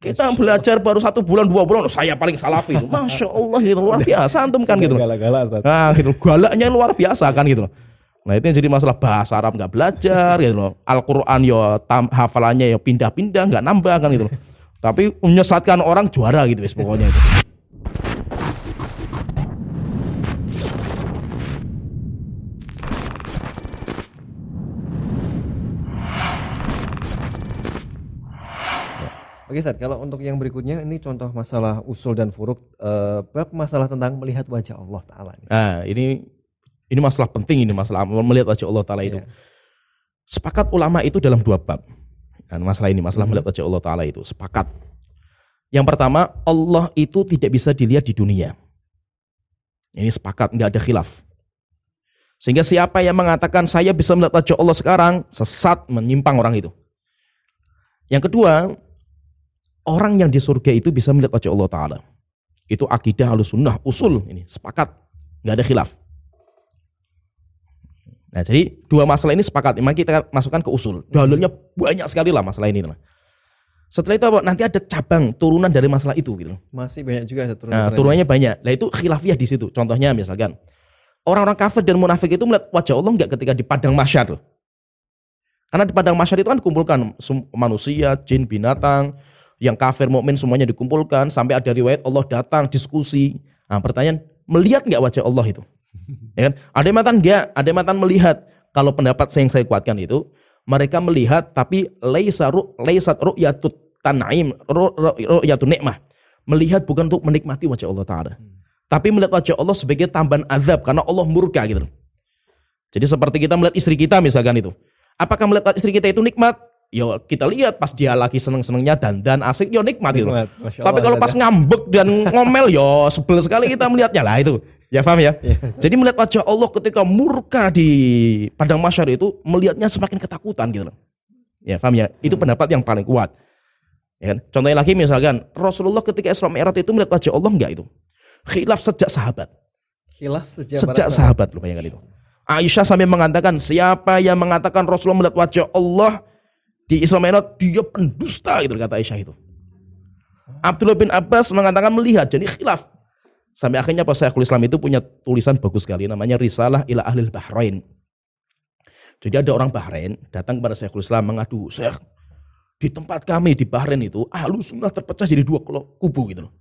Kita belajar baru 1 bulan 2 bulan, saya paling salafi itu. Masya Allah gitu, luar biasa antum kan gitu. Nah gitu, galaknya luar biasa kan gitu. Nah itu yang jadi masalah, bahasa Arab nggak belajar gitu loh. Al-Quran ya hafalannya ya pindah-pindah, nggak nambah kan gitu loh. Tapi menyesatkan orang juara gitu wis pokoknya itu. Oke Ustaz, kalau untuk yang berikutnya ini contoh masalah usul dan furuk, bab masalah tentang melihat wajah Allah Ta'ala. Nah ini masalah penting, ini masalah melihat wajah Allah Ta'ala itu. Sepakat ulama itu dalam 2 bab. Dan masalah ini, masalah melihat wajah Allah Ta'ala itu sepakat. Yang pertama, Allah itu tidak bisa dilihat di dunia. Ini sepakat, nggak ada khilaf. Sehingga siapa yang mengatakan saya bisa melihat wajah Allah sekarang, sesat, menyimpang orang itu. Yang kedua, orang yang di surga itu bisa melihat wajah Allah Ta'ala. Itu akidah Ahlussunnah, usul ini, sepakat, nggak ada khilaf. Nah jadi 2 masalah ini sepakat, memang kita masukkan ke usul. Dalilnya banyak sekali lah masalah ini. Setelah itu apa? Nanti ada cabang turunan dari masalah itu gitu. Masih banyak juga turunan. Nah, turunannya banyak. Nah itu khilafiyah di situ. Contohnya misalkan orang-orang kafir dan munafik itu melihat wajah Allah enggak ketika di padang mahsyar. Karena di padang mahsyar itu kan dikumpulkan manusia, jin, binatang, yang kafir, mukmin semuanya dikumpulkan, sampai ada riwayat Allah datang diskusi. Nah, pertanyaan, melihat enggak wajah Allah itu? Ya kan? Ada yang matan enggak, ada yang matan melihat. Kalau pendapat yang saya kuatkan itu, mereka melihat tapi laisat ru'yatut tan'im, ru'yatun nikmah. Melihat bukan untuk menikmati wajah Allah Ta'ala. Tapi melihat wajah Allah sebagai tambahan azab karena Allah murka gitu. Jadi seperti kita melihat istri kita misalkan itu. Apakah melihat istri kita itu nikmat? Ya kita lihat pas dia lagi seneng-senengnya dandan asik ya nikmat gitu. Tapi kalau pas ngambek dan ngomel ya sebel sekali kita melihatnya lah itu. Ya paham ya? Jadi melihat wajah Allah ketika murka di padang mahsyar itu melihatnya semakin ketakutan gitu loh. Ya paham ya? Itu pendapat yang paling kuat. Ya kan? Contohnya lagi misalkan Rasulullah ketika Isra Mi'raj itu melihat wajah Allah enggak itu? Khilaf sejak sahabat. Sejak sahabat loh, bayangkan itu. Aisyah sampai mengatakan siapa yang mengatakan Rasulullah melihat wajah Allah di Isra Mi'raj dia pendusta gitu kata Aisyah itu. Abdullah bin Abbas mengatakan melihat, jadi khilaf. Sampai akhirnya Pak Syekhul Islam itu punya tulisan bagus sekali namanya Risalah ila Ahlil Bahrain. Jadi ada orang Bahrain datang kepada Syekhul Islam mengadu, Syekh, di tempat kami di Bahrain itu Ahlussunnah terpecah jadi 2 kubu gitu loh.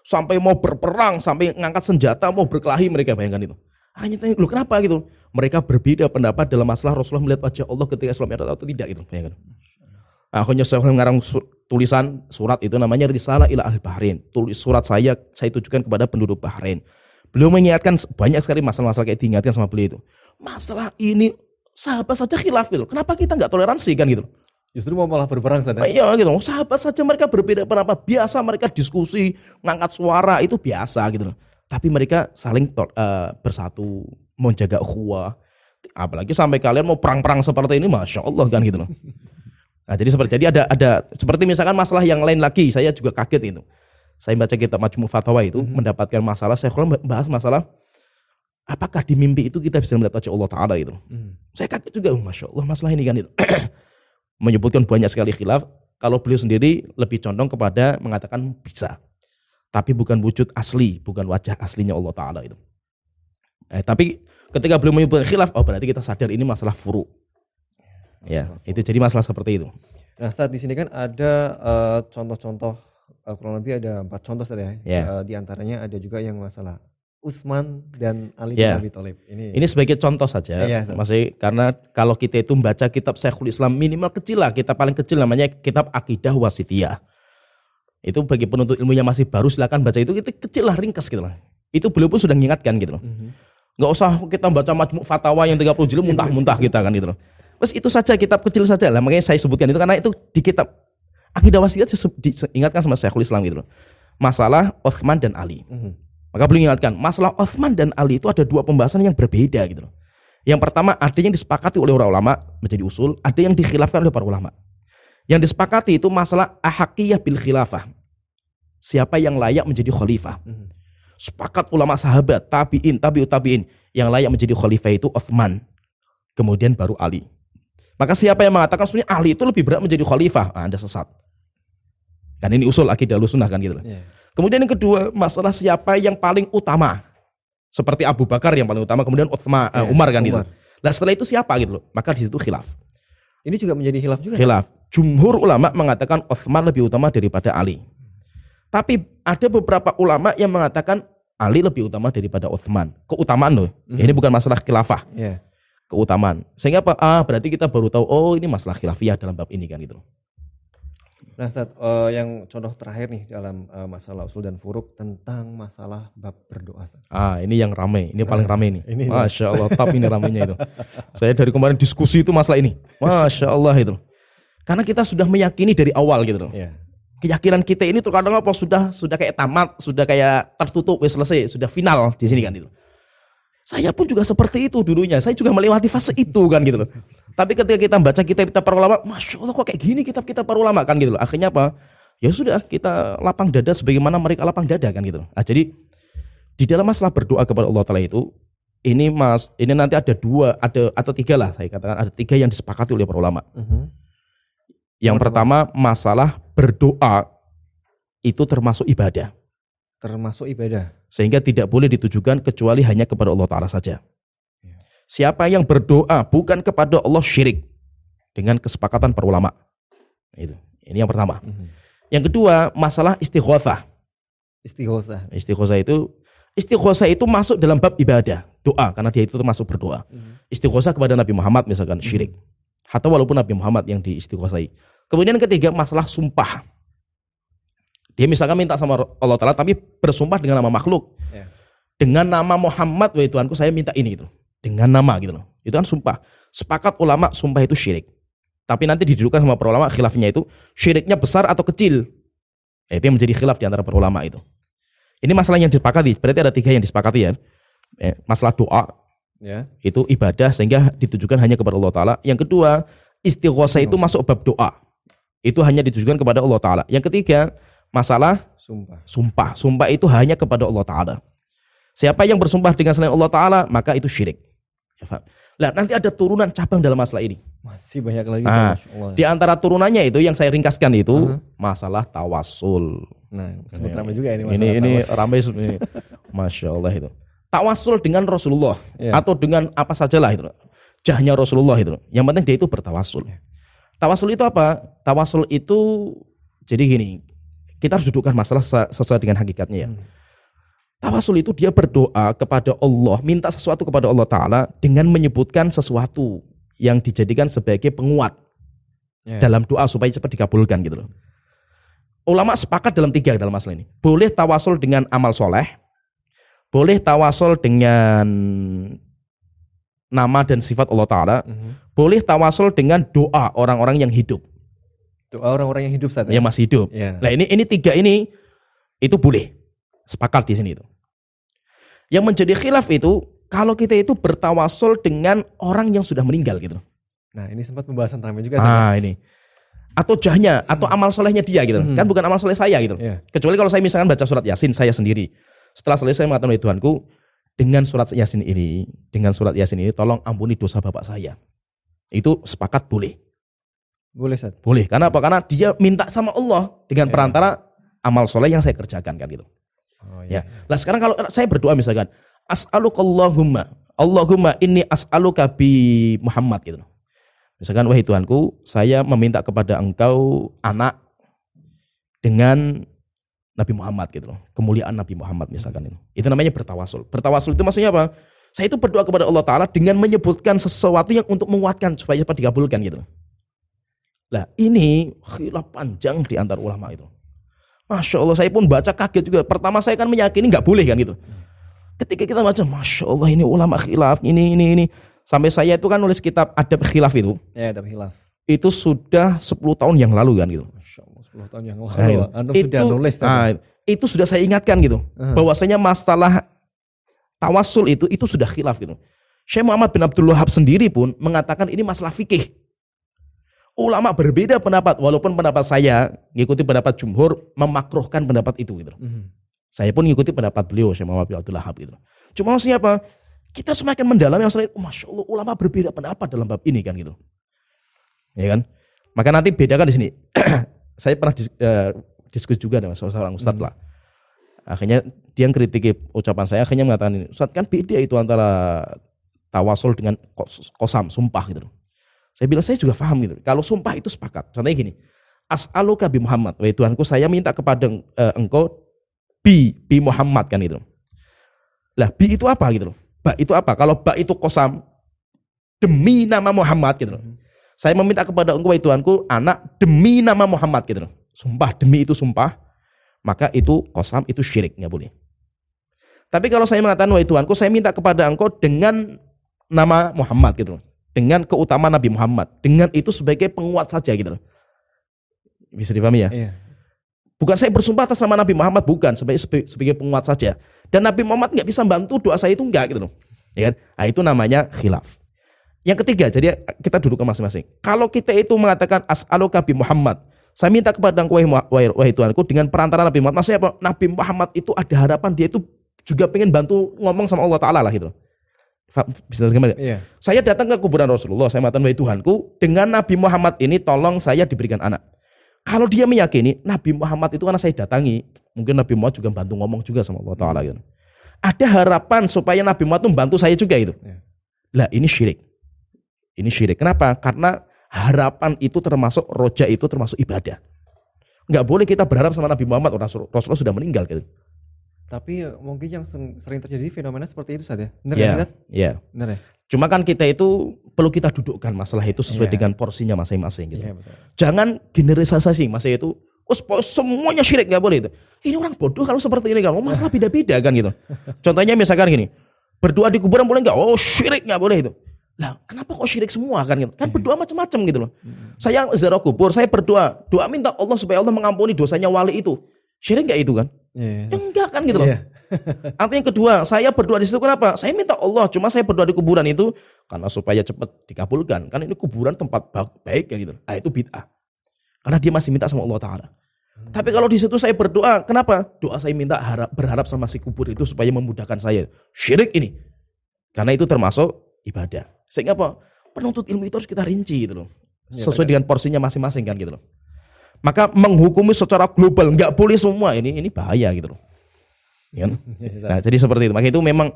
Sampai mau berperang, sampai ngangkat senjata, mau berkelahi mereka, bayangkan itu. Hanya tanya, loh kenapa gitu? Mereka berbeda pendapat dalam masalah Rasulullah melihat wajah Allah ketika Isra Mi'raj atau tidak gitu, bayangkan. Akhirnya saya ngarang tulisan surat itu namanya Risalah ila Ahlil Bahrain. Tulis surat saya tujukan kepada penduduk Bahrain. Beliau mengingatkan banyak sekali masalah-masalah kayak diingatkan sama beliau itu. Masalah ini sahabat saja khilaf gitu. Kenapa kita nggak toleransi kan gitu? Justru mau malah berperang saja. Iya gitu. Sahabat saja mereka berbeda pendapat. Biasa mereka diskusi, ngangkat suara itu biasa gitu. Tapi mereka saling bersatu, menjaga ukhuwah. Apalagi sampai kalian mau perang-perang seperti ini, masya Allah kan gitu loh. Nah, jadi ada seperti misalkan masalah yang lain lagi, saya juga kaget itu. Saya baca kitab Majmu' Fatawa itu mendapatkan masalah, saya bahas masalah apakah di mimpi itu kita bisa melihat wajah Allah Ta'ala itu. Saya kaget juga, masya Allah masalah ini kan itu. Menyebutkan banyak sekali khilaf. Kalau beliau sendiri lebih condong kepada mengatakan bisa, tapi bukan wujud asli, bukan wajah aslinya Allah Ta'ala itu. Tapi ketika beliau menyebutkan khilaf, oh berarti kita sadar ini masalah furu'. Ya, itu jadi masalah seperti itu. Nah, Ustaz di sini kan ada contoh-contoh, kurang lebih ada 4 contoh saja. Di antaranya ada juga yang masalah Utsman dan Ali bin Abi Thalib. Ini sebagai contoh saja. Masih karena kalau kita itu membaca kitab Syekhul Islam minimal kecil lah, kita paling kecil namanya kitab Aqidah Wasithiyah. Itu bagi penuntut ilmu yang masih baru silakan baca itu kecil lah, ringkas gitu lah. Itu beliau pun sudah mengingatkan gitu loh. Nggak usah kita baca Majmu' Fatawa yang 30 jilid muntah-muntah kita kan gitu loh. Terus itu saja kitab kecil saja lah, makanya saya sebutkan itu karena itu di kitab Aqidah Wasithiyah diingatkan sama Syekhul Islam gitu loh. Masalah Utsman dan Ali. Maka beliau ingatkan masalah Utsman dan Ali itu ada 2 pembahasan yang berbeda gitu loh. Yang pertama ada yang disepakati oleh para ulama menjadi usul, ada yang dikhilafkan oleh para ulama. Yang disepakati itu masalah ahaqiyah bil khilafah. Siapa yang layak menjadi khalifah? Sepakat ulama sahabat, tabi'in, tabi'ut tabi'in, yang layak menjadi khalifah itu Utsman. Kemudian baru Ali. Maka siapa yang mengatakan sebenarnya Ali itu lebih berat menjadi khalifah, Anda sesat. Kan ini usul akidah Ahlussunnah kan gitu. Yeah. Kemudian yang kedua, masalah siapa yang paling utama. Seperti Abu Bakar yang paling utama, kemudian Umar kan gitu. Nah setelah itu siapa gitu loh. Maka di situ khilaf. Ini juga menjadi khilaf juga. Khilaf. Jumhur ulama mengatakan Utsman lebih utama daripada Ali. Tapi ada beberapa ulama yang mengatakan Ali lebih utama daripada Utsman. Keutamaan loh. Ini bukan masalah khilafah. Yeah. Keutamaan. Sehingga apa? Berarti kita baru tahu ini masalah khilafiyah dalam bab ini kan gitu. Nah Ustaz, yang contoh terakhir nih dalam masalah usul dan furuk tentang masalah bab berdoa Ustaz. Ini yang ramai, ini paling ramai nih. Ini Masya Allah, top ini ramainya itu. Saya dari kemarin diskusi itu masalah ini. Masya Allah itu. Karena kita sudah meyakini dari awal gitu loh. Yeah. Keyakinan kita ini terkadang apa sudah kayak tamat, sudah kayak tertutup, selesai, sudah final di sini kan itu. Saya pun juga seperti itu dulunya. Saya juga melewati fase itu kan gitu loh. Tapi ketika kita baca kitab para ulama, Masya Allah kok kayak gini kitab-kitab para ulama kan gitu loh. Akhirnya apa? Ya sudah kita lapang dada sebagaimana mereka lapang dada kan gitu loh. Jadi di dalam masalah berdoa kepada Allah Ta'ala itu, ini nanti ada 2, atau 3 lah saya katakan. Ada 3 yang disepakati oleh para ulama. Yang pertama masalah berdoa itu termasuk ibadah. Termasuk ibadah. Sehingga tidak boleh ditujukan kecuali hanya kepada Allah Ta'ala saja. Siapa yang berdoa bukan kepada Allah syirik dengan kesepakatan para ulama. Ini yang pertama. Yang kedua, masalah istighosah. Istighosah itu masuk dalam bab ibadah, doa, karena dia itu termasuk berdoa. Istighosah kepada Nabi Muhammad misalkan syirik. Atau walaupun Nabi Muhammad yang diistighosai. Kemudian yang ketiga, masalah sumpah. Dia misalkan minta sama Allah Ta'ala tapi bersumpah dengan nama makhluk. Dengan nama Muhammad, wahai Tuhanku saya minta ini gitu. Dengan nama gitu loh. Itu kan sumpah. Sepakat ulama sumpah itu syirik. Tapi nanti didudukan sama para ulama khilafnya itu syiriknya besar atau kecil. Itu yang menjadi khilaf di antara para ulama itu. Ini masalah yang disepakati. Berarti ada 3 yang disepakati ya. Masalah doa. Itu ibadah sehingga ditujukan hanya kepada Allah Ta'ala. Yang kedua, istighosah itu masuk bab doa. Itu hanya ditujukan kepada Allah Ta'ala. Yang ketiga, masalah sumpah. Sumpah itu hanya kepada Allah Ta'ala. Siapa yang bersumpah dengan selain Allah Ta'ala, maka itu syirik. Nah, nanti ada turunan cabang dalam masalah ini. Masih banyak lagi. Di antara turunannya itu yang saya ringkaskan itu masalah tawasul. Nah, sempat ramai juga ini. Ini ramai sebenarnya. Masya Allah itu. Tawasul dengan Rasulullah atau dengan apa sajalah itu. Jahnya Rasulullah itu. Yang penting dia itu bertawasul. Tawasul itu apa? Tawasul itu jadi gini. Kita harus dudukkan masalah sesuai dengan hakikatnya ya. Tawasul itu dia berdoa kepada Allah, minta sesuatu kepada Allah Ta'ala dengan menyebutkan sesuatu yang dijadikan sebagai penguat dalam doa supaya cepat dikabulkan gitu loh. Ulama sepakat dalam 3 dalam masalah ini. Boleh tawasul dengan amal soleh, boleh tawasul dengan nama dan sifat Allah Ta'ala, boleh tawasul dengan doa orang-orang yang hidup. Doa orang-orang yang hidup saat yang masih hidup. Nah ini 3 ini itu boleh. Sepakat di sini itu. Yang menjadi khilaf itu kalau kita itu bertawasul dengan orang yang sudah meninggal gitu. Nah ini sempat pembahasan ramai juga. Ini. Atau jahnya atau amal solehnya dia gitu. Kan bukan amal soleh saya gitu. Kecuali kalau saya misalkan baca surat Yasin saya sendiri. Setelah selesai saya mengatakan, Tuhanku dengan surat Yasin ini tolong ampuni dosa bapak saya. Itu sepakat boleh. Boleh Ustaz. Boleh. Karena apa? Karena dia minta sama Allah dengan perantara amal soleh yang saya kerjakan kan gitu. Nah sekarang kalau saya berdoa misalkan Allahumma inni as'aluka bi Muhammad gitu. Misalkan wahai Tuhanku saya meminta kepada engkau anak dengan Nabi Muhammad gitu loh. Kemuliaan Nabi Muhammad misalkan itu. Itu namanya bertawasul. Bertawasul itu maksudnya apa? Saya itu berdoa kepada Allah Ta'ala dengan menyebutkan sesuatu yang untuk menguatkan supaya cepat dikabulkan gitu. Nah ini khilaf panjang di antar ulama itu. Masya Allah saya pun baca kaget juga. Pertama saya kan meyakini nggak boleh kan gitu. Ketika kita baca Masya Allah ini ulama khilaf ini. Sampai saya itu kan nulis kitab Adab Khilaf itu. Adab Khilaf. Itu sudah 10 tahun yang lalu kan gitu. Masya Allah 10 tahun yang lalu. Sudah nulis itu sudah saya ingatkan gitu. Bahwasanya masalah tawasul itu sudah khilaf gitu. Syekh Muhammad bin Abdul Wahab sendiri pun mengatakan ini masalah fikih. Ulama berbeda pendapat, walaupun pendapat saya ngikuti pendapat jumhur memakruhkan pendapat itu gitu. Saya pun ngikuti pendapat beliau Syekh Muhammad bin Abdul Wahab gitu. Cuma maksudnya apa? Kita semakin mendalami masalah Masya Allah ulama berbeda pendapat dalam bab ini kan gitu. Ya kan? Maka nanti bedakan di sini. Saya pernah diskusi juga dengan seorang ustadz lah. Akhirnya dia kritiki ucapan saya, akhirnya mengatakan ini, Ustadz kan beda itu antara tawasul dengan qasam, sumpah gitu. Saya bilang saya juga paham gitu. Kalau sumpah itu sepakat. Contohnya gini, as'aluka bi Muhammad, wahai Tuhanku saya minta kepada engkau bi Muhammad kan itu. Lah bi itu apa gitu loh? Ba itu apa? Kalau ba itu qasam, demi nama Muhammad gitu loh. Saya meminta kepada engkau wahai Tuhanku anak demi nama Muhammad gitu loh. Sumpah, demi itu sumpah. Maka itu qasam, itu syirik, nggak boleh. Tapi kalau saya mengatakan wahai Tuhanku saya minta kepada engkau dengan nama Muhammad gitu loh, dengan keutamaan Nabi Muhammad, dengan itu sebagai penguat saja gitu loh. Bisa dipahami ya? Iya. Bukan saya bersumpah atas nama Nabi Muhammad, bukan, sebagai penguat saja. Dan Nabi Muhammad nggak bisa bantu doa saya itu, enggak gitu loh. Ya kan? Nah, itu namanya khilaf. Yang ketiga, jadi kita duduk ke masing-masing. Kalau kita itu mengatakan as'aluka bi Muhammad, saya minta kepada engkau wahai Tuhanku dengan perantara Nabi Muhammad. Maksudnya apa? Nabi Muhammad itu ada harapan dia itu juga pengen bantu ngomong sama Allah Ta'ala lah gitu. Bisa gimana? Iya. Saya datang ke kuburan Rasulullah, saya mengatakan wahai Tuhanku, dengan Nabi Muhammad ini tolong saya diberikan anak. Kalau dia meyakini Nabi Muhammad itu karena saya datangi, mungkin Nabi Muhammad juga bantu ngomong juga sama Allah Ta'ala gitu. Ada harapan supaya Nabi Muhammad itu bantu saya juga itu. Iya. Lah ini syirik. Ini syirik. Kenapa? Karena harapan itu termasuk roja, itu termasuk ibadah. Nggak boleh kita berharap sama Nabi Muhammad, Rasulullah sudah meninggal gitu. Tapi mungkin yang sering terjadi fenomena seperti itu saja. Benar ya? Iya. Benar ya. Cuma kan kita itu perlu kita dudukkan masalah itu sesuai dengan porsinya masing-masing gitu. Jangan generalisasi masalah itu. Semuanya syirik, nggak boleh itu. Ini orang bodoh kalau seperti ini kan. Masalah beda-beda kan gitu. Contohnya misalkan gini, berdoa di kuburan boleh nggak? Oh syirik, nggak boleh itu. Lah, kenapa kok syirik semua kan gitu? Kan berdoa macam-macam gitu loh. Saya ziarah kubur, saya berdoa, doa minta Allah supaya Allah mengampuni dosanya wali itu. Syirik enggak itu kan? Ya enggak kan gitu loh. Artinya yang kedua, saya berdoa di situ kenapa? Saya minta Allah, cuma saya berdoa di kuburan itu karena supaya cepat dikabulkan. Kan ini kuburan tempat baik kan gitu. Ah itu bid'ah. Karena dia masih minta sama Allah Ta'ala. Tapi kalau di situ saya berdoa, kenapa? Doa saya minta berharap sama si kubur itu supaya memudahkan saya. Syirik ini. Karena itu termasuk ibadah. Sehingga apa? Penuntut ilmu itu harus kita rinci gitu loh. Sesuai dengan porsinya masing-masing kan gitu loh. Maka menghukumi secara global nggak boleh semua, ini bahaya gitu loh. Ya kan? Nah, jadi seperti itu. Makanya itu memang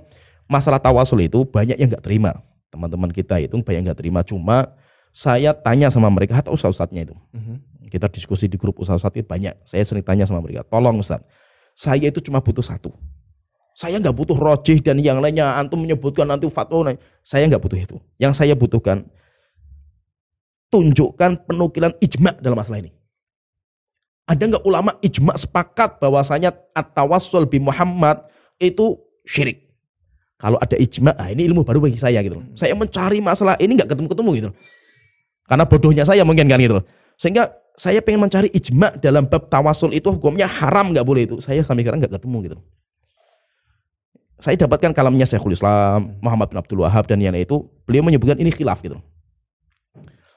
masalah tawasul itu banyak yang nggak terima. Teman-teman kita itu banyak yang nggak terima. Cuma saya tanya sama mereka, atau ustadz-ustadznya itu. Kita diskusi di grup ustadz-ustadz itu banyak. Saya sering tanya sama mereka, tolong ustadz, saya itu cuma butuh satu. Saya nggak butuh rojih dan yang lainnya, antum menyebutkan nanti fatwa. Saya nggak butuh itu. Yang saya butuhkan, tunjukkan penukilan ijma dalam masalah ini. Ada nggak ulama ijma sepakat bahwasanya at-tawassul bi Muhammad itu syirik? Kalau ada ijma, ini ilmu baru bagi saya gitu. Saya mencari masalah ini nggak ketemu-ketemu gitu. Karena bodohnya saya mungkin kan gitu. Sehingga saya pengen mencari ijma dalam bab tawassul itu hukumnya haram, nggak boleh itu. Saya sampai sekarang nggak ketemu gitu. Saya dapatkan kalamnya Syekhul Islam, Muhammad bin Abdul Wahab dan yang itu, beliau menyebutkan ini khilaf gitu.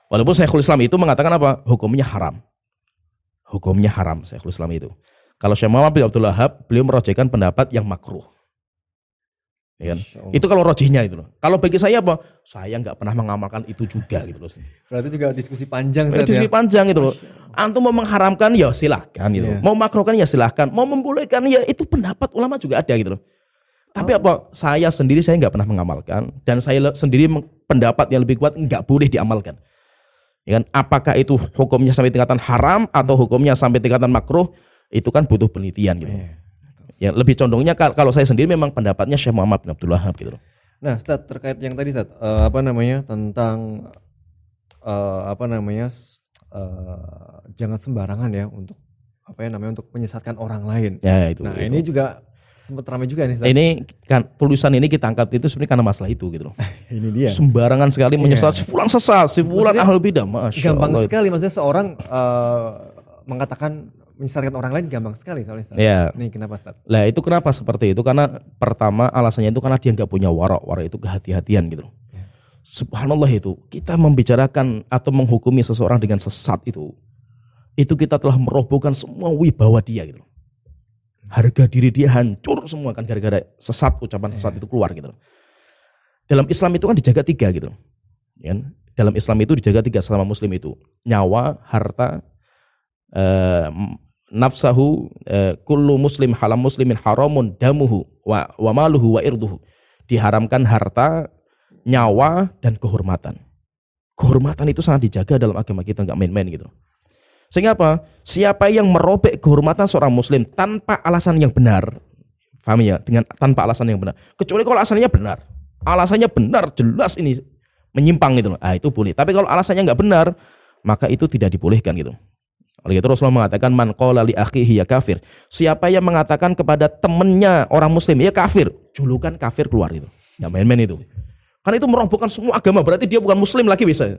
Walaupun Syekhul Islam itu mengatakan apa? Hukumnya haram. Hukumnya haram Syekhul Islam itu. Kalau Syekh Muhammad bin Abdul Wahab, beliau merojihkan pendapat yang makruh. Ya kan? Itu kalau rojihnya itu loh. Kalau bagi saya apa? Saya nggak pernah mengamalkan itu juga gitu loh. Berarti juga diskusi panjang. Diskusi panjang gitu loh. Antum mau mengharamkan ya silahkan gitu. Mau makruhkan ya silahkan. Mau membolehkan ya itu pendapat ulama juga ada gitu loh. Tapi apa? Saya sendiri saya nggak pernah mengamalkan dan saya sendiri pendapat yang lebih kuat nggak boleh diamalkan. Ya kan? Apakah itu hukumnya sampai tingkatan haram atau hukumnya sampai tingkatan makruh? Itu kan butuh penelitian gitu. Ya lebih condongnya kalau saya sendiri memang pendapatnya Syekh Muhammad bin Abdul Wahab gitu. Nah, Ustaz, terkait yang tadi Ustaz, tentang jangan sembarangan ya untuk untuk menyesatkan orang lain. Ya itu. Nah, itu. ini juga sempat ramai juga nih Ustaz. Ini kan tulisan ini kita angkat itu sebenarnya karena masalah itu gitu loh. Ini dia. Sembarangan sekali menyesat si fulan sesat, si fulan ahlul bidah. Masya gampang Allah. Sekali maksudnya seorang mengatakan menyesatkan orang lain gampang sekali soalnya Ustaz. Ya. Ini kenapa Ustaz? Lah itu kenapa seperti itu? Karena pertama alasannya itu karena dia nggak punya wara itu kehati-hatian gitu loh. Ya. Subhanallah itu kita membicarakan atau menghukumi seseorang dengan sesat itu kita telah merobohkan semua wibawa dia gitu loh. Harga diri dia hancur semua kan gara-gara sesat, ucapan sesat itu keluar gitu. Dalam Islam itu kan dijaga 3 gitu. Ya, dalam Islam itu dijaga 3 selama muslim itu. Nyawa, harta, nafsahu kullu muslim halam muslimin haramun damuhu wa maluhu wa irduhu. Diharamkan harta, nyawa, dan kehormatan. Kehormatan itu sangat dijaga dalam agama kita, nggak main-main gitu. Sehingga apa? Siapa yang merobek kehormatan seorang muslim tanpa alasan yang benar, paham ya? Dengan tanpa alasan yang benar. Kecuali kalau alasannya benar. Alasannya benar, jelas ini menyimpang gitu. Itu boleh. Tapi kalau alasannya nggak benar, maka itu tidak dibolehkan gitu. Oleh itu Rasulullah mengatakan man qala li akhihi ya kafir. Siapa yang mengatakan kepada temannya orang muslim ya kafir, julukan kafir keluar itu. Ya main-main itu. Karena itu merobohkan semua agama, berarti dia bukan muslim lagi bisa.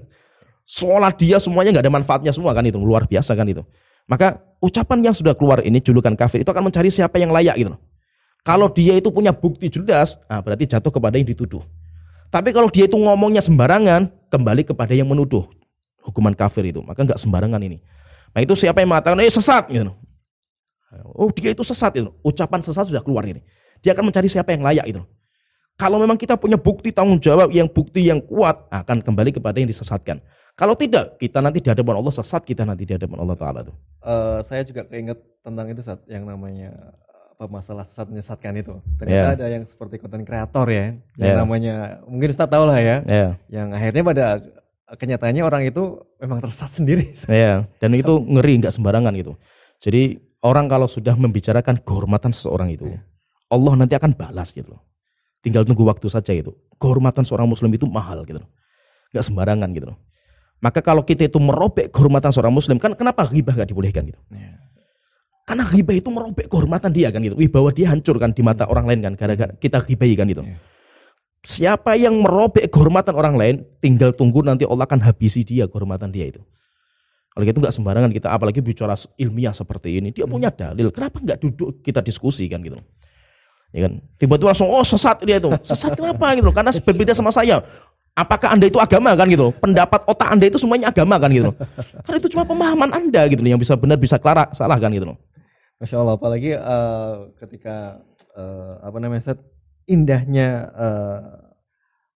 Sholat dia semuanya nggak ada manfaatnya semua kan itu, luar biasa kan itu. Maka ucapan yang sudah keluar ini julukan kafir itu akan mencari siapa yang layak gitu. Kalau dia itu punya bukti jelas, berarti jatuh kepada yang dituduh. Tapi kalau dia itu ngomongnya sembarangan, kembali kepada yang menuduh. Hukuman kafir itu, maka nggak sembarangan ini. Nah itu siapa yang mengatakan sesat gitu. Oh dia itu sesat itu. Ucapan sesat sudah keluar ini. Dia akan mencari siapa yang layak itu. Kalau memang kita punya bukti tanggung jawab yang bukti yang kuat, akan kembali kepada yang disesatkan. Kalau tidak, kita nanti di hadapan Allah sesat, kita nanti di hadapan Allah Ta'ala itu. Saya juga keinget tentang itu saat yang namanya masalah sesat menyesatkan itu. Ternyata ada yang seperti konten kreator ya, yang namanya mungkin Ustaz tahu lah ya, yang akhirnya pada kenyataannya orang itu memang tersesat sendiri. Dan itu ngeri, nggak sembarangan gitu. Jadi orang kalau sudah membicarakan kehormatan seseorang itu, Allah nanti akan balas gitu. Tinggal tunggu waktu saja itu. Kehormatan seorang muslim itu mahal gitu. Nggak sembarangan gitu. Maka kalau kita itu merobek kehormatan seorang muslim, kan kenapa ghibah nggak dibolehkan gitu? Karena ghibah itu merobek kehormatan dia kan gitu. Wibawa dia hancur kan di mata orang lain kan, gara-gara kita ghibahi kan gitu. Siapa yang merobek kehormatan orang lain, tinggal tunggu nanti Allah akan habisi dia kehormatan dia itu. Kalau gitu nggak sembarangan kita, apalagi bicara ilmiah seperti ini. Dia punya dalil, kenapa nggak duduk kita diskusi kan gitu? Ya kan? Tiba-tiba langsung sesat dia itu. Sesat kenapa gitu? Karena berbeda sama saya. Apakah Anda itu agama kan gitu? Pendapat otak Anda itu semuanya agama kan gitu? Karena itu cuma pemahaman Anda gitu yang bisa benar bisa salah kan gitu. Masya Allah, apalagi ketika indahnya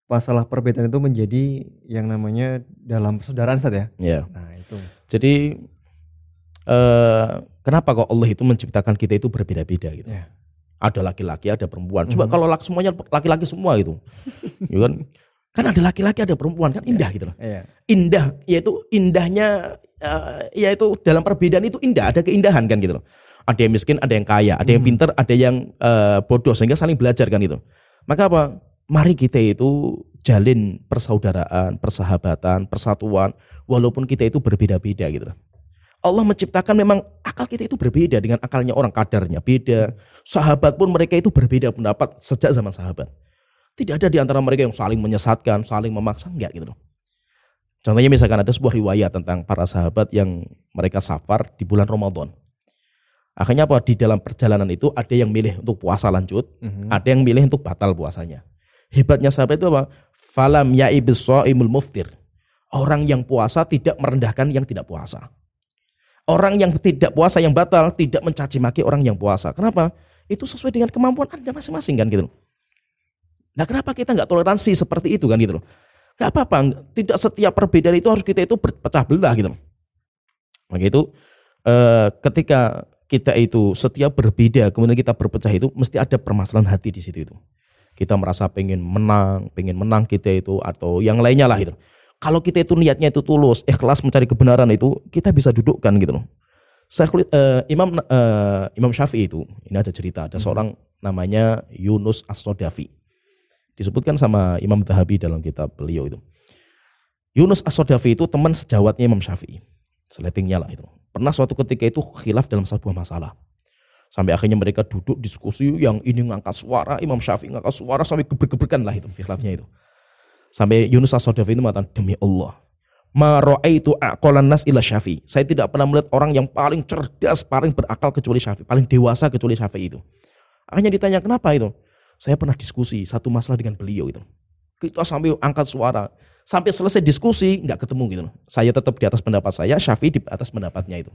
masalah perbedaan itu menjadi yang namanya dalam persaudaraan Ustaz ya. Nah itu. Jadi kenapa kok Allah itu menciptakan kita itu berbeda-beda gitu? Ada laki-laki, ada perempuan. Coba kalau semuanya laki-laki semua gitu, ya kan? Kan ada laki-laki, ada perempuan, kan indah gitu loh. Indah, yaitu indahnya, yaitu dalam perbedaan itu indah, ada keindahan kan gitu loh. Ada yang miskin, ada yang kaya, ada yang pintar, ada yang bodoh, sehingga saling belajar kan gitu. Maka apa? Mari kita itu jalin persaudaraan, persahabatan, persatuan, walaupun kita itu berbeda-beda gitu loh. Allah menciptakan memang akal kita itu berbeda dengan akalnya orang, kadarnya beda. Sahabat pun mereka itu berbeda pendapat sejak zaman sahabat. Tidak ada di antara mereka yang saling menyesatkan, saling memaksa, enggak gitu loh. Contohnya misalkan ada sebuah riwayat tentang para sahabat yang mereka safar di bulan Ramadan. Akhirnya apa? Di dalam perjalanan itu ada yang milih untuk puasa lanjut, ada yang milih untuk batal puasanya. Hebatnya sahabat itu apa? Falam ya'ibis shaimul muftir. Orang yang puasa tidak merendahkan yang tidak puasa. Orang yang tidak puasa yang batal tidak mencaci maki orang yang puasa. Kenapa? Itu sesuai dengan kemampuan Anda masing-masing kan gitu loh. Nah kenapa kita nggak toleransi seperti itu kan gitu loh? Nggak apa-apa, tidak setiap perbedaan itu harus kita itu berpecah belah gitu loh. Maka itu ketika kita itu setiap berbeda kemudian kita berpecah itu mesti ada permasalahan hati di situ itu. Kita merasa pengen menang kita itu atau yang lainnya lah gitu. Kalau kita itu niatnya itu tulus, ikhlas mencari kebenaran itu, kita bisa dudukkan gitu loh. Imam Syafi'i itu, ini ada cerita, ada seorang namanya Yunus As-Sodafi. Disebutkan sama Imam Dhahabi dalam kitab beliau itu. Yunus As-Sodafi itu teman sejawatnya Imam Syafi'i. Seletingnya lah itu. Pernah suatu ketika itu khilaf dalam sebuah masalah. Sampai akhirnya mereka duduk diskusi, yang ini ngangkat suara, Imam Syafi'i ngangkat suara, sampai geber-geberkan lah itu khilafnya itu. Sampai Yunus As-Sodafi itu mengatakan, demi Allah, ma ra'aitu aqalan nas ila Syafi'i. Saya tidak pernah melihat orang yang paling cerdas, paling berakal kecuali Syafi'i, paling dewasa kecuali Syafi'i itu. Akhirnya ditanya, kenapa itu? Saya pernah diskusi satu masalah dengan beliau itu. Kita sampai angkat suara, sampai selesai diskusi nggak ketemu gitu. Saya tetap di atas pendapat saya, Syafi'i di atas pendapatnya itu.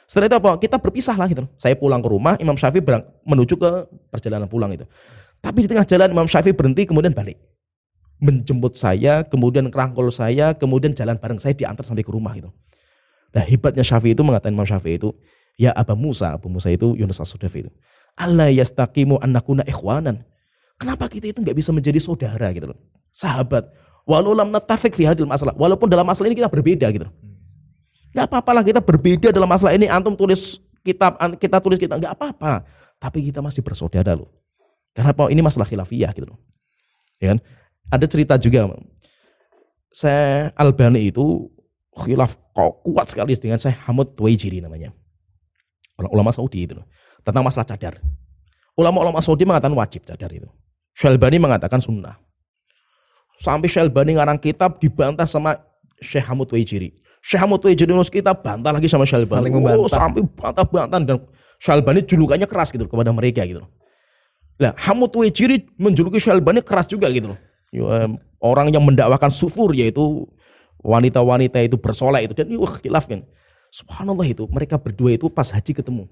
Setelah itu apa? Kita berpisah lah gitu. Saya pulang ke rumah, Imam Syafi'i menuju ke perjalanan pulang itu. Tapi di tengah jalan Imam Syafi'i berhenti kemudian balik. Menjemput saya, kemudian kerangkul saya, kemudian jalan bareng saya diantar sampai ke rumah gitu. Nah hebatnya Syafi'i itu mengatakan Imam Syafi'i itu, Ya Abu Musa itu Yunus As-Sudafi itu. Alla yastaqimu an nakuna ikhwanan. Kenapa kita itu nggak bisa menjadi saudara gitu loh. Sahabat. Walau lam nattafiq fi hadil masalah. Walaupun dalam masalah ini kita berbeda gitu loh. Nggak apa-apa lah kita berbeda dalam masalah ini. Antum tulis kitab, kita tulis kitab. Nggak apa-apa. Tapi kita masih bersaudara loh. Karena ini masalah khilafiyah gitu loh. Ya kan? Ada cerita juga. Saya Albani itu khilaf kuat sekali dengan saya Hamid Tuwaijiri namanya. Ulama Saudi itu loh. Tentang masalah cadar. Ulama-ulama Saudi mengatakan wajib cadar itu. Syalbani mengatakan sunnah. Sampai Syalbani ngarang kitab dibantah sama Syekh Hamid Tuwaijiri. Syekh Hamid Tuwaijiri nulis kitab bantah lagi sama Syalbani. Sampai bantah-bantah dan Syalbani julukannya keras gitu kepada mereka gitu. Lah Hamid Tuwaijiri menjuluki Syalbani keras juga gitu loh. Orang yang mendakwakan sufur yaitu wanita-wanita itu bersolek itu dan khilaf kan. Subhanallah itu mereka berdua itu pas haji ketemu.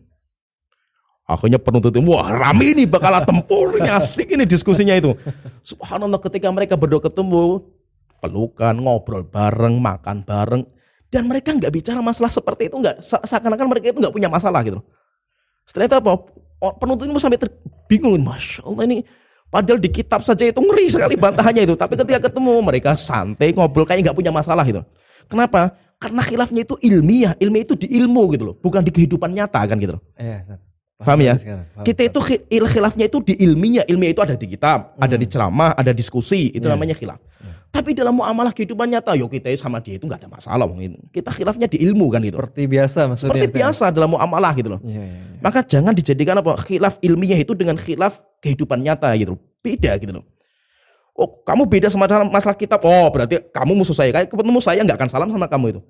Akhirnya penuntut ilmu, wah rame ini bakal tempur, ini asik ini diskusinya itu. Subhanallah ketika mereka berdua ketemu, pelukan, ngobrol bareng, makan bareng. Dan mereka nggak bicara masalah seperti itu, nggak seakan-akan mereka itu nggak punya masalah gitu. Setelah itu apa? Penuntut ilmu sampai bingung, Masya Allah ini. Padahal di kitab saja itu ngeri sekali bantahannya itu. Tapi ketika ketemu mereka santai, ngobrol kayak nggak punya masalah gitu. Kenapa? Karena khilafnya itu ilmiah, ilmiah itu di ilmu gitu loh. Bukan di kehidupan nyata kan gitu loh. Iya, paham ya? Kita itu khilafnya itu di ilmiah. Ilmiah itu ada di kitab, ada di ceramah, ada diskusi. Itu namanya khilaf. Tapi dalam muamalah kehidupan nyata, yo kita sama dia itu nggak ada masalah. Kita khilafnya di ilmu kan gitu. Seperti biasa maksudnya. Seperti biasa dalam muamalah gitu loh. Maka jangan dijadikan apa khilaf ilmiah itu dengan khilaf kehidupan nyata gitu. Beda gitu loh. Oh kamu beda sama dalam masalah kitab. Oh berarti kamu musuh saya. Kayak ketemu saya nggak akan salam sama kamu itu.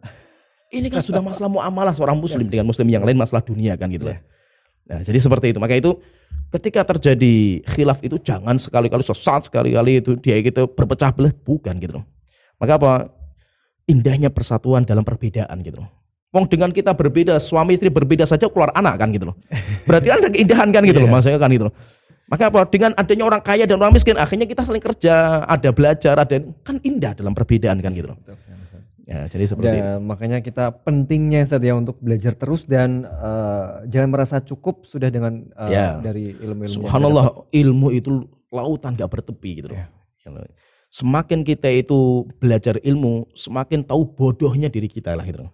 Ini kan sudah masalah muamalah seorang muslim dengan muslim yang lain, masalah dunia kan gitu loh. Nah, jadi seperti itu. Maka itu ketika terjadi khilaf itu jangan sekali-kali sesat, sekali-kali itu dia gitu berpecah belah, bukan gitu loh. Maka apa? Indahnya persatuan dalam perbedaan gitu loh. Wong dengan kita berbeda, suami istri berbeda saja keluar anak kan gitu loh. Berarti ada keindahan kan gitu loh, maksudnya kan gitu loh. Maka apa? Dengan adanya orang kaya dan orang miskin, akhirnya kita saling kerja, ada belajar, ada kan indah dalam perbedaan kan gitu loh. Ya, jadi seperti itu. Makanya kita pentingnya Ustaz ya untuk belajar terus dan jangan merasa cukup sudah dengan dari ilmu-ilmu. Subhanallah, ilmu itu lautan gak bertepi gitu loh. Semakin kita itu belajar ilmu, semakin tahu bodohnya diri kita lah gitu loh.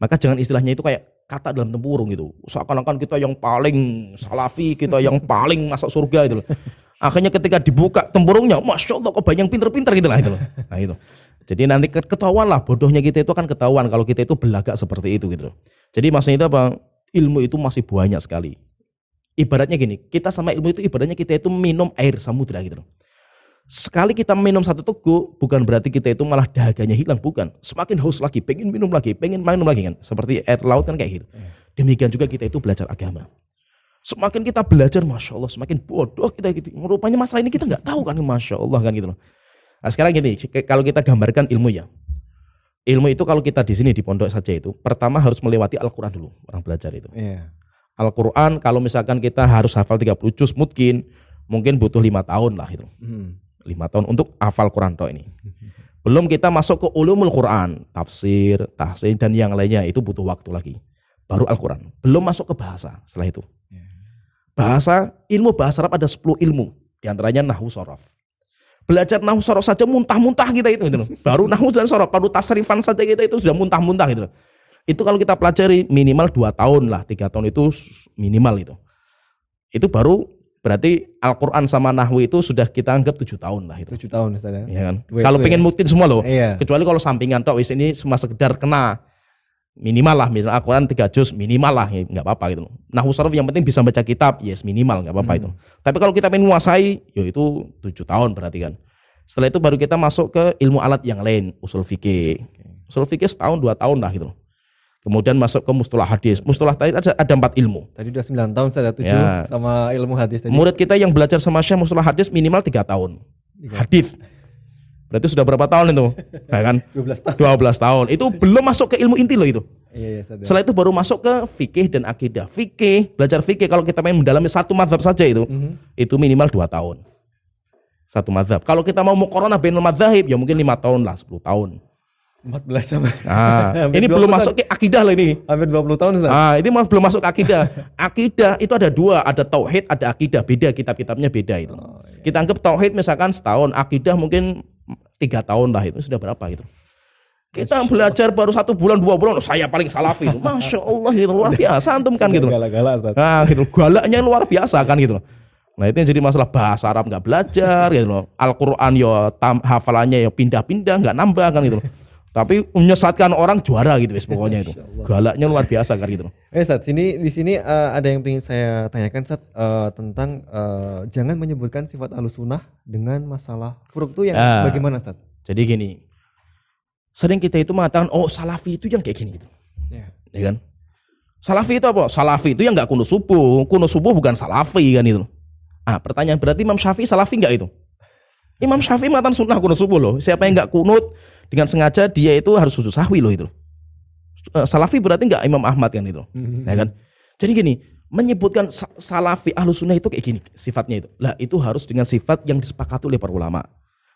Maka jangan istilahnya itu kayak kata dalam tempurung gitu. Seakan-akan kita yang paling salafi, kita yang paling masuk surga gitu loh. Akhirnya ketika dibuka tempurungnya, Masya Allah kok banyak pinter-pinter gitu lah itu loh. Nah itu. Jadi nanti ketahuan lah bodohnya kita itu akan ketahuan kalau kita itu belagak seperti itu gitu loh. Jadi maksudnya itu apa? Ilmu itu masih banyak sekali. Ibaratnya gini, kita sama ilmu itu ibaratnya kita itu minum air samudra gitu loh. Sekali kita minum satu teguk, bukan berarti kita itu malah dahaganya hilang, bukan. Semakin haus lagi, pengen minum lagi kan. Seperti air laut kan kayak gitu. Demikian juga kita itu belajar agama. Semakin kita belajar, Masya Allah, semakin bodoh kita gitu. Rupanya masalah ini kita nggak tahu kan, Masya Allah kan gitu loh. Nah sekarang gini, kalau kita gambarkan ilmu ya. Ilmu itu kalau kita di sini di pondok saja itu, pertama harus melewati Al-Quran dulu, orang belajar itu. Al-Quran kalau misalkan kita harus hafal 30 juz mungkin butuh 5 tahun lah itu. 5 tahun untuk hafal Quran toh ini. Belum kita masuk ke ulumul Quran, tafsir, tahsin dan yang lainnya itu butuh waktu lagi. Baru Al-Quran. Belum masuk ke bahasa setelah itu. Bahasa, ilmu bahasa Arab ada 10 ilmu. Di antaranya nahwu sorof. Belajar nahwu sorof saja muntah-muntah kita itu gitu loh. Baru nahwu dan sorof, baru tasrifan saja kita itu sudah muntah-muntah gitu loh. Itu kalau kita pelajari minimal 2 tahun lah, 3 tahun itu minimal itu. Itu baru berarti Al-Quran sama Nahwu itu sudah kita anggap 7 tahun lah itu. 7 tahun Ustaz ya. Ya kan? Kalau pengen mutin semua loh. Kecuali kalau sampingan tok wis ini cuma sekedar kena minimal lah, misalnya Al-Quran 3 juz minimal lah, enggak apa-apa gitu. Nahwu sharaf yang penting bisa baca kitab, yes minimal enggak apa-apa itu. Tapi kalau kita pengen menguasai, yo itu 7 tahun berarti kan. Setelah itu baru kita masuk ke ilmu alat yang lain, usul fikih. Usul fikih setahun 2 tahun lah gitu. Kemudian masuk ke mustalah hadis. Mustalah tadi ada 4 ilmu. Tadi udah 9 tahun saya 7 sama ilmu hadis tadi. Murid kita yang belajar sama Syekh mustalah hadis minimal 3 tahun. Hadis. Berarti sudah berapa tahun itu? Nah kan? 12 tahun. Itu belum masuk ke ilmu inti loh itu. Setelah itu baru masuk ke fikih dan akidah. Fikih, belajar fikih kalau kita main mendalami satu mazhab saja itu minimal 2 tahun. Satu mazhab. Kalau kita mau muqaranah bainal madzhab ya mungkin 5 tahun lah, 10 tahun. 14 sama. Nah, ini belum masuk ke akidah loh ini. Hampir 20 tahun Ustaz. Ah, ini belum masuk akidah. Akidah itu ada dua, ada tauhid, ada akidah. Beda, kitab-kitabnya beda itu. Iya. Kita anggap tauhid misalkan setahun, akidah mungkin 3 tahun lah, itu sudah berapa gitu. Kita belajar baru 1 bulan 2 bulan, saya paling salafi itu. Masya Allah gitu, luar biasa antum kan gitu. Galak-galak Ustaz. Nah gitu, galaknya luar biasa kan gitu. Nah itu yang jadi masalah, bahasa Arab nggak belajar gitu loh. Al-Quran ya hafalannya ya pindah-pindah, nggak nambah kan gitu loh. Tapi menyesatkan orang juara gitu wis pokoknya itu. Galaknya luar biasa kan gitu. Sat, di sini ada yang ingin saya tanyakan Sat, tentang jangan menyebutkan sifat Ahlussunnah dengan masalah furuk itu yang bagaimana Sat? Jadi gini. Sering kita itu mengatakan salafi itu yang kayak gini gitu. Ya kan? Salafi itu apa? Salafi itu yang enggak kunut subuh. Kunut subuh bukan salafi kan itu. Pertanyaan berarti Imam Syafi'i salafi enggak itu? Imam Syafi'i mengatakan sunnah kunut subuh loh. Siapa yang enggak kunut dengan sengaja dia itu harus sujud sahwi loh itu. Salafi berarti enggak Imam Ahmad kan itu. Ya kan? Jadi gini, menyebutkan salafi Ahlussunnah itu kayak gini sifatnya itu. Lah itu harus dengan sifat yang disepakati oleh para ulama.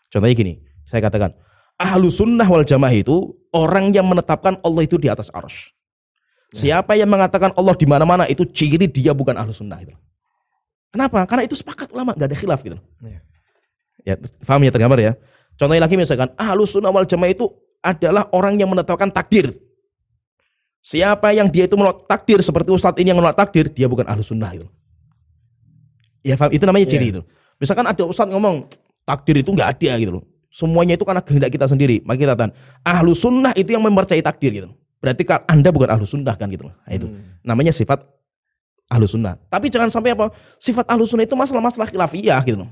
Contohnya gini, saya katakan Ahlussunnah wal Jamaah itu orang yang menetapkan Allah itu di atas arsy. Siapa yang mengatakan Allah di mana-mana itu ciri dia bukan Ahlussunnah itu. Kenapa? Karena itu sepakat ulama, enggak ada khilaf gitu. Ya, paham ya tergambar ya. Contohnya lagi misalkan Ahlussunnah wal Jamaah itu adalah orang yang menetapkan takdir. Siapa yang dia itu menolak takdir seperti Ustadz ini yang menolak takdir, dia bukan Ahlussunnah itu. Ya paham, itu namanya ciri itu. Misalkan ada Ustadz ngomong takdir itu enggak ada gitu loh. Semuanya itu karena kehendak kita sendiri. Maka kita katakan Ahlussunnah itu yang mempercayai takdir gitu. Berarti Anda bukan Ahlussunnah kan gitu. Nah, itu namanya sifat Ahlussunnah. Tapi jangan sampai apa? Sifat Ahlussunnah itu masalah-masalah khilafiyah gitu loh.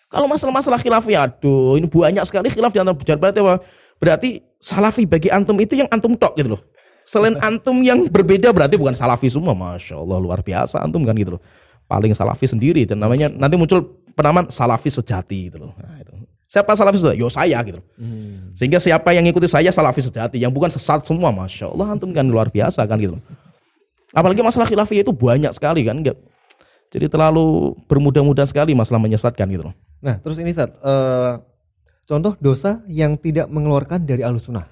Kalau masalah-masalah khilafiyah, aduh ini banyak sekali khilaf di antara bicara. Berarti apa? Berarti salafi bagi antum itu yang antum tok gitu loh. Selain antum yang berbeda berarti bukan salafi semua. Masya Allah luar biasa antum kan gitu loh. Paling salafi sendiri dan namanya nanti muncul penamaan salafi sejati gitu loh. Nah, itu. Siapa salafi sejati? Yo saya gitu. Sehingga siapa yang ngikuti saya salafi sejati, yang bukan sesat semua. Masya Allah antum kan luar biasa kan gitu. Apalagi masalah khilafiyah itu banyak sekali kan, enggak. Jadi terlalu bermudah-mudah sekali masalah menyesatkan gitu. Nah terus ini Sat, contoh dosa yang tidak mengeluarkan dari Ahlussunnah.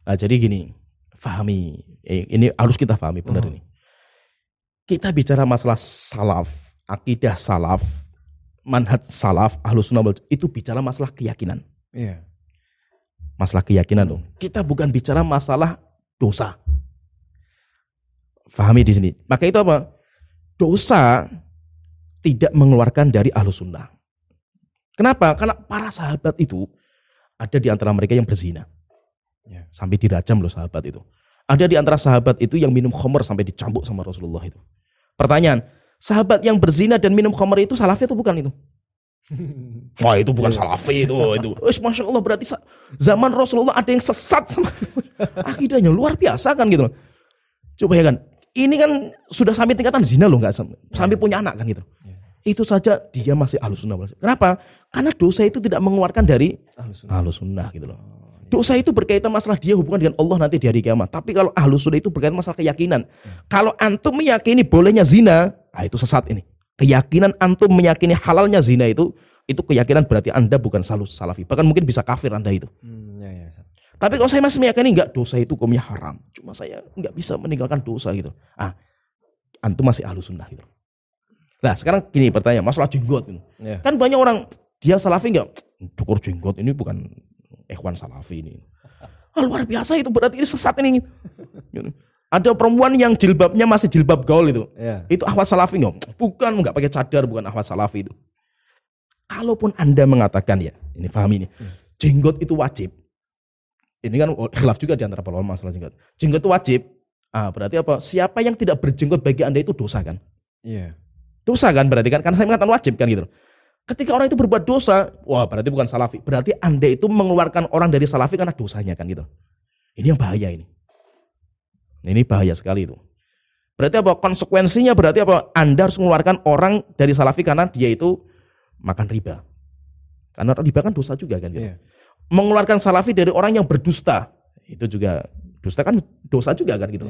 Nah jadi gini, fahami, ini harus kita fahami benar ini. Kita bicara masalah salaf, akidah salaf, manhaj salaf, Ahlussunnah itu bicara masalah keyakinan. Iya. Masalah keyakinan dong. Kita bukan bicara masalah dosa. Fahami di sini. Maka itu apa? Dosa tidak mengeluarkan dari Ahlussunnah. Kenapa? Karena para sahabat itu ada di antara mereka yang berzina. Sampai dirajam loh sahabat itu. Ada di antara sahabat itu yang minum khamr sampai dicambuk sama Rasulullah itu. Pertanyaan, sahabat yang berzina dan minum khamr itu salafi atau bukan itu? Wah itu bukan salafi itu. Masya Allah berarti zaman Rasulullah ada yang sesat sama akidahnya luar biasa kan gitu. Coba ya kan, ini kan sudah sampai tingkatan zina loh, nggak sampai punya anak kan gitu. Itu saja dia masih Ahlussunnah. Kenapa? Karena dosa itu tidak mengeluarkan dari Ahlussunnah gitu loh. Dosa itu berkaitan masalah dia hubungan dengan Allah nanti di hari kiamat. Tapi kalau Ahlussunnah itu berkaitan masalah keyakinan. Kalau antum meyakini bolehnya zina, itu sesat ini. Keyakinan antum meyakini halalnya zina itu keyakinan berarti Anda bukan salafi. Bahkan mungkin bisa kafir Anda itu. Tapi kalau saya masih meyakini enggak, dosa itu hukumnya haram. Cuma saya enggak bisa meninggalkan dosa gitu. Antum masih Ahlussunnah gitu. Nah sekarang gini pertanyaan, masalah jenggot ini. Kan banyak orang, dia salafi enggak? Cukur jenggot ini bukan ikhwan salafi ini. Luar biasa itu berarti ini sesat ini. Ada perempuan yang jilbabnya masih jilbab gaul itu. Itu akhwat salafi enggak? Bukan, enggak pakai cadar, bukan akhwat salafi itu. Kalaupun Anda mengatakan ya, ini pahami ini. Jenggot itu wajib. Ini kan khilaf juga di antara para ulama masalah jenggot. Jenggot itu wajib. Berarti apa? Siapa yang tidak berjenggot bagi Anda itu dosa kan? Iya. Dosa kan berarti kan? Karena saya mengatakan wajib kan gitu. Ketika orang itu berbuat dosa, wah berarti bukan salafi. Berarti Anda itu mengeluarkan orang dari salafi karena dosanya kan gitu. Ini yang bahaya ini. Ini bahaya sekali itu. Berarti apa? Konsekuensinya berarti apa? Anda harus mengeluarkan orang dari salafi karena dia itu makan riba. Karena riba kan dosa juga kan gitu. Mengeluarkan salafi dari orang yang berdusta. Itu juga, dusta kan dosa juga kan gitu.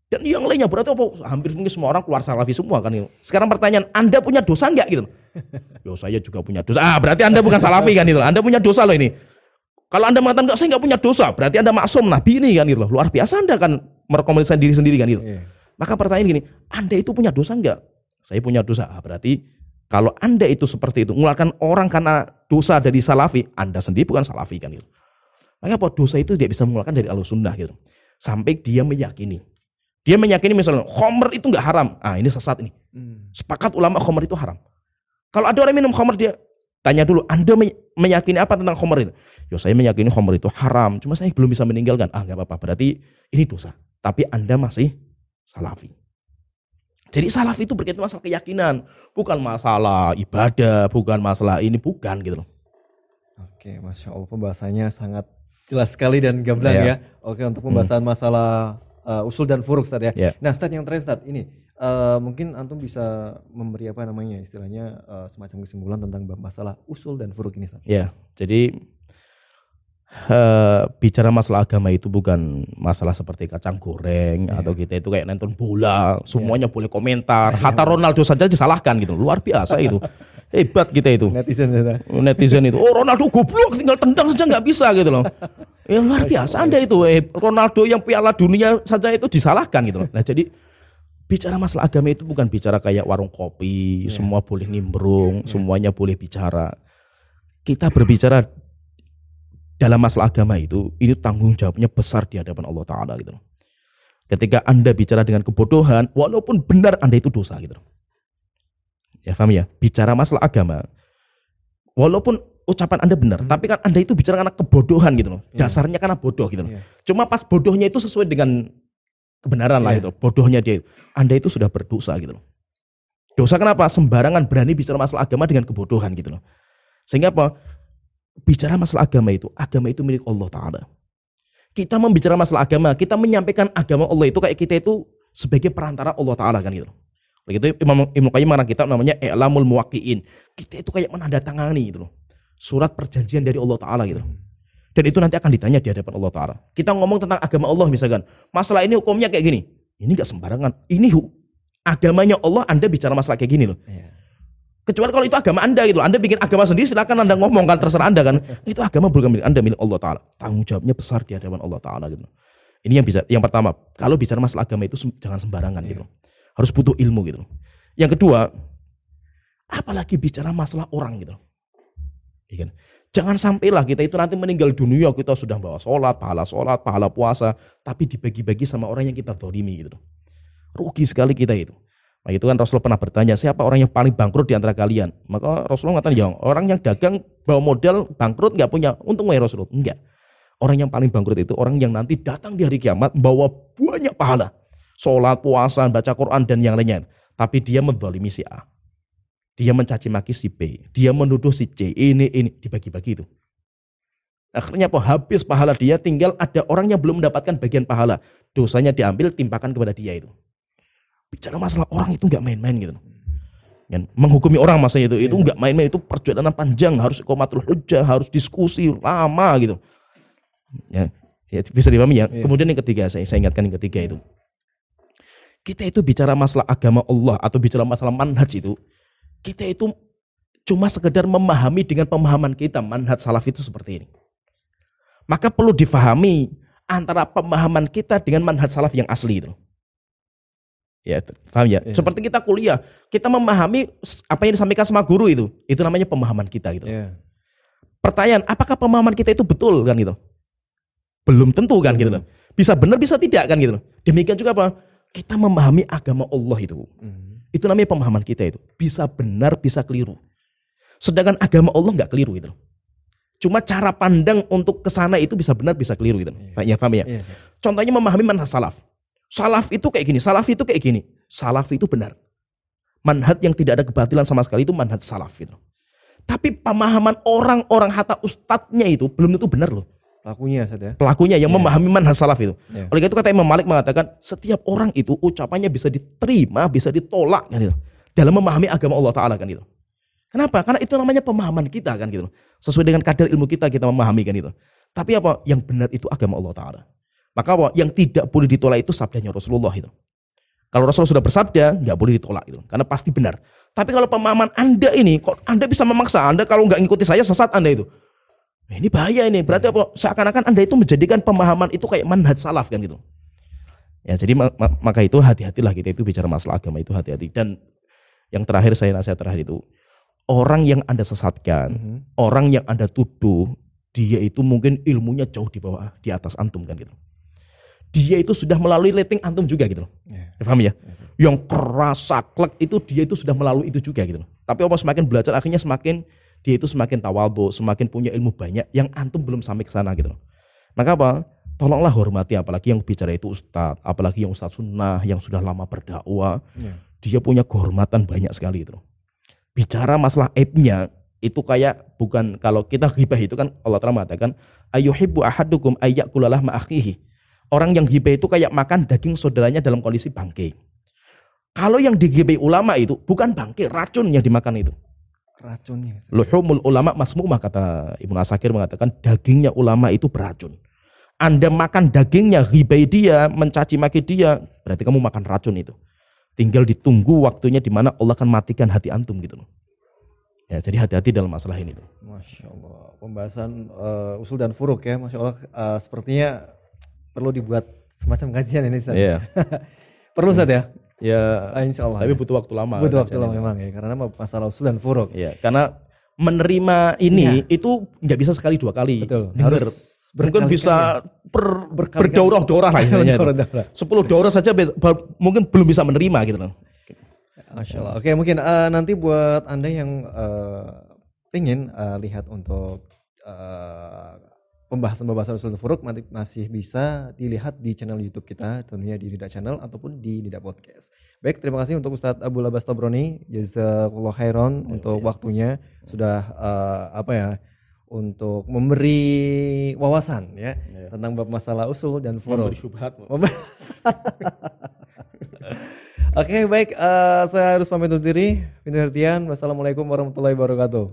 Dan yang lainnya berarti apa? Hampir mungkin semua orang keluar salafi semua kan gitu. Sekarang pertanyaan, Anda punya dosa enggak gitu? Yo saya juga punya dosa. Berarti Anda bukan salafi kan itu. Anda punya dosa loh ini. Kalau Anda mengatakan enggak, saya enggak punya dosa, berarti Anda maksum, Nabi ini kan gitu loh. Luar biasa Anda kan merekomendasikan diri sendiri kan gitu. Maka pertanyaan gini, Anda itu punya dosa enggak? Saya punya dosa. Berarti kalau Anda itu seperti itu, mengeluarkan orang karena dosa dari salafi, Anda sendiri bukan salafi kan gitu. Maka apa? Dosa itu tidak bisa mengeluarkan dari Ahlussunnah gitu. Sampai dia meyakini. Dia meyakini misalnya khamr itu enggak haram. Ini sesat ini. Sepakat ulama khamr itu haram. Kalau ada orang minum khamr, dia tanya dulu, Anda meyakini apa tentang khamr itu? Ya saya meyakini khamr itu haram, cuma saya belum bisa meninggalkan. Enggak apa-apa, berarti ini dosa. Tapi Anda masih salafi. Jadi salafi itu berkaitan masalah keyakinan, bukan masalah ibadah, bukan masalah ini, bukan gitu loh. Oke, Masya Allah, pembahasannya sangat jelas sekali dan gamblang ya. Oke, untuk pembahasan masalah usul dan furuk, Ustaz ya. Nah, Ustaz, yang terakhir, Ustaz, ini mungkin antum bisa memberi apa namanya istilahnya semacam kesimpulan tentang masalah usul dan furuk ini, Ustaz. Ya, jadi bicara masalah agama itu bukan masalah seperti kacang goreng atau kita itu kayak nonton bola, semuanya boleh komentar. Hatta Ronaldo saja disalahkan gitu. Luar biasa itu. Hebat kita itu. Netizen itu. Oh, Ronaldo goblok, tinggal tendang saja nggak bisa gitu loh. Ya luar biasa Anda itu. Ronaldo yang Piala Dunia saja itu disalahkan gitu loh. Nah, jadi bicara masalah agama itu bukan bicara kayak warung kopi, semua boleh nimbrung, semuanya boleh bicara. Kita berbicara dalam masalah agama itu tanggung jawabnya besar di hadapan Allah Ta'ala gitu. Ketika Anda bicara dengan kebodohan, walaupun benar Anda itu dosa gitu. Ya paham ya? Bicara masalah agama, walaupun ucapan Anda benar, tapi kan Anda itu bicara karena kebodohan gitu loh. Dasarnya karena bodoh gitu loh. Cuma pas bodohnya itu sesuai dengan kebenaran lah itu. Bodohnya dia itu. Anda itu sudah berdosa gitu loh. Dosa kenapa? Sembarangan berani bicara masalah agama dengan kebodohan gitu loh. Sehingga apa? Bicara masalah agama itu milik Allah Ta'ala. Kita membicara masalah agama, kita menyampaikan agama Allah itu kayak kita itu sebagai perantara Allah Ta'ala kan gitu. Begitu Ibnu Qayyim mana kitab namanya I'lamul Muwaqqi'in. Kita itu kayak menandatangani gitu loh. Surat perjanjian dari Allah Ta'ala gitu. Dan itu nanti akan ditanya di hadapan Allah Ta'ala. Kita ngomong tentang agama Allah misalkan, masalah ini hukumnya kayak gini. Ini gak sembarangan. Ini agamanya Allah, Anda bicara masalah kayak gini loh. Kecuali kalau itu agama Anda gitu. Anda bikin agama sendiri, silakan Anda ngomong kan, terserah Anda kan. Itu agama bukan milik Anda, milik Allah Ta'ala. Tanggung jawabnya besar di hadapan Allah Ta'ala gitu. Ini yang pertama, kalau bicara masalah agama itu jangan sembarangan gitu. Harus butuh ilmu gitu. Yang kedua, apalagi bicara masalah orang gitu. Jangan sampailah kita itu nanti meninggal dunia, kita sudah bawa sholat, pahala puasa, tapi dibagi-bagi sama orang yang kita dzalimi gitu. Rugi sekali kita itu. Nah, itu kan Rasulullah pernah bertanya, siapa orang yang paling bangkrut di antara kalian? Maka Rasulullah mengatakan, ya orang yang dagang bawa modal bangkrut nggak punya untung ya Rasulullah. Enggak. Orang yang paling bangkrut itu orang yang nanti datang di hari kiamat bawa banyak pahala. Sholat, puasa, baca Quran dan yang lainnya. Tapi dia menzalimi si A. Dia mencaci maki si B. Dia menuduh si C. Ini dibagi-bagi itu. Akhirnya apa? Habis pahala dia, tinggal ada orang yang belum mendapatkan bagian pahala. Dosanya diambil, timpakan kepada dia itu. Bicara masalah orang itu nggak main-main gitu. Dan menghukumi orang masa itu nggak main-main, itu perjalanan panjang, harus iqamatul hujjah, harus diskusi lama gitu. Ya bisa dipahami ya. Kemudian yang ketiga, saya ingatkan yang ketiga itu. Kita itu bicara masalah agama Allah atau bicara masalah manhaj itu, kita itu cuma sekedar memahami dengan pemahaman kita manhaj salaf itu seperti ini. Maka perlu difahami antara pemahaman kita dengan manhaj salaf yang asli itu. Ya, paham ya? Seperti kita kuliah, kita memahami apa yang disampaikan sama guru itu namanya pemahaman kita gitu. Pertanyaan, apakah pemahaman kita itu betul kan gitu? Belum tentu kan gitu loh. Bisa benar, bisa tidak kan gitu loh. Demikian juga apa? Kita memahami agama Allah itu. Itu namanya pemahaman kita itu. Bisa benar, bisa keliru. Sedangkan agama Allah nggak keliru gitu. Cuma cara pandang untuk kesana itu bisa benar, bisa keliru gitu. Ya, paham ya? Contohnya memahami manhaj salaf. Salaf itu kayak gini, salaf itu kayak gini. Salaf itu benar. Manhaj yang tidak ada kebatilan sama sekali itu manhaj salaf gitu. Tapi pemahaman orang-orang hatta ustadznya itu belum tentu benar loh. Pelakunya yang memahami manhaj salaf itu. Oleh itu kata Imam Malik mengatakan setiap orang itu ucapannya bisa diterima, bisa ditolak kan gitu. Dalam memahami agama Allah Ta'ala kan gitu. Kenapa? Karena itu namanya pemahaman kita kan gitu. Sesuai dengan kadar ilmu kita memahami kan gitu. Tapi apa? Yang benar itu agama Allah Ta'ala. Maka apa? Yang tidak boleh ditolak itu sabdanya Rasulullah itu. Kalau Rasulullah sudah bersabda, nggak boleh ditolak itu, karena pasti benar. Tapi kalau pemahaman Anda ini, kok Anda bisa memaksa? Anda kalau nggak ngikuti saya sesat Anda itu. Ini bahaya ini. Berarti apa? Seakan-akan Anda itu menjadikan pemahaman itu kayak manhaj salaf kan gitu. Ya, jadi maka itu hati-hatilah kita itu bicara masalah agama itu hati-hati. Dan yang terakhir saya nasihat terakhir itu, orang yang Anda sesatkan, orang yang Anda tuduh, dia itu mungkin ilmunya jauh di bawah, di atas antum kan gitu. Dia itu sudah melalui rating antum juga gitu. Paham ya? Yang keras saklek itu dia itu sudah melalui itu juga gitu. Tapi apa semakin belajar akhirnya semakin dia itu semakin tawadhu, semakin punya ilmu banyak yang antum belum sampai ke sana gitu. Maka apa? Tolonglah hormati, apalagi yang bicara itu ustaz, apalagi yang ustaz sunnah yang sudah lama berdakwah. Dia punya kehormatan banyak sekali itu. Bicara masalah aibnya itu kayak bukan, kalau kita ghibah itu kan Allah Ta'ala mengatakan ayyuhibbu ahadukum ayyakula lahma akhihi. Orang yang ghibah itu kayak makan daging saudaranya dalam kondisi bangkai. Kalau yang dighibai ulama itu bukan bangkai, racun yang dimakan itu. Racunnya. Luhumul ulama masmumah, kata Ibnu Asakir mengatakan dagingnya ulama itu beracun. Anda makan dagingnya, ghibai dia, mencaci maki dia, berarti kamu makan racun itu. Tinggal ditunggu waktunya di mana Allah akan matikan hati antum gitu loh. Ya, jadi hati-hati dalam masalah ini tuh. Masya Allah, pembahasan usul dan furuk ya, Masya Allah, sepertinya perlu dibuat semacam kajian ini Ustaz. Iya. Perlu Ustaz ya? Ya, insya Allah. Tapi butuh waktu lama. Butuh waktu lama memang ya, karena masalah usul dan furuk. Iya, karena menerima ini itu nggak bisa sekali dua kali. Betul. Harus mungkin bisa berdaurah-daurah lah istilahnya. 10 daurah saja mungkin belum bisa menerima gitu loh. Masya Allah. Oke, mungkin nanti buat Anda yang ingin lihat untuk pembahasan usul furuk masih bisa dilihat di channel YouTube kita, tentunya di Nida Channel ataupun di Nida Podcast. Baik, terima kasih untuk Ustadz Abdul Abbas Tabrani, jazakallahu khairan untuk waktunya sudah untuk memberi wawasan ya tentang bab masalah usul dan furuk. Memberi syubhat. Oke, baik, saya harus pamit undur diri. Wassalamualaikum warahmatullahi wabarakatuh.